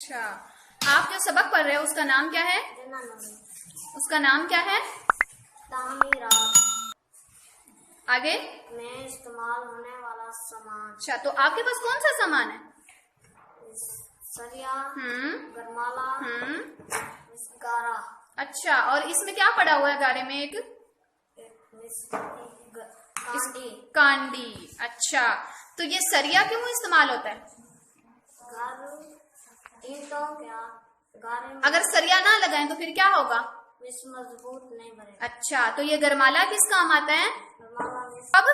अच्छा, आप जो सबक पढ़ रहे हो उसका नाम क्या है? उसका नाम क्या है? आगे में इस्तेमाल होने वाला सामान। अच्छा, तो आपके पास कौन सा सामान है? सरिया, गरमाला, गारा। अच्छा, और इसमें क्या पड़ा हुआ है गारे में? एक कांडी। कांडी। अच्छा, तो ये सरिया क्यों इस्तेमाल होता है? ईंटों क्या गारे में अगर सरिया ना लगाएं तो फिर क्या होगा? विश्व मजबूत नहीं बनेगा। अच्छा, तो ये गरमाला किस काम आता है? अब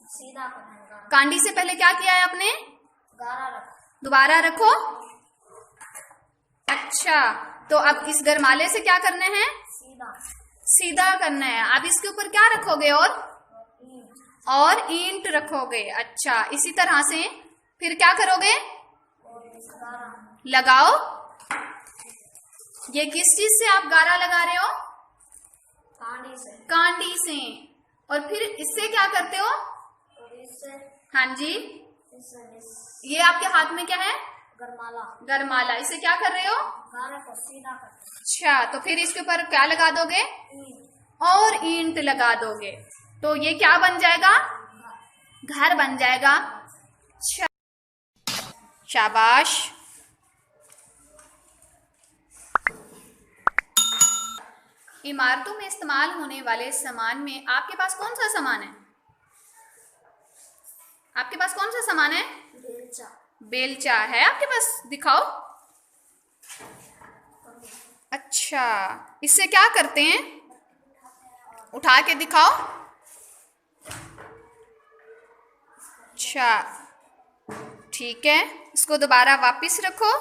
सीधा करेगा। कांडी से पहले क्या किया है आपने? गारा रखा। दोबारा रखो। अच्छा, तो अब इस गरमाले से क्या करना है? सीधा सीधा करना है। अब इसके ऊपर क्या रखोगे? और ईंट रखोगे। अच्छा, इसी तरह से फिर क्या करोगे? लगाओ। ये किस चीज से आप गारा लगा रहे हो? कांडी से। कांडी से। और फिर इससे क्या करते हो? इससे हाँ जी, ये आपके हाथ में क्या है? गरमाला। गरमाला। इसे क्या कर रहे हो? गारे को सीधा करते। अच्छा, तो फिर इसके ऊपर क्या लगा दोगे? और ईंट लगा दोगे, तो ये क्या बन जाएगा? घर बन जाएगा। शाबाश। इमारतों में इस्तेमाल होने वाले सामान में आपके पास कौन सा सामान है? आपके पास कौन सा सामान है? बेलचा। बेलचा है आपके पास? दिखाओ। अच्छा, इससे क्या करते हैं? उठा के दिखाओ। अच्छा, ठीक है, इसको दोबारा वापस रखो।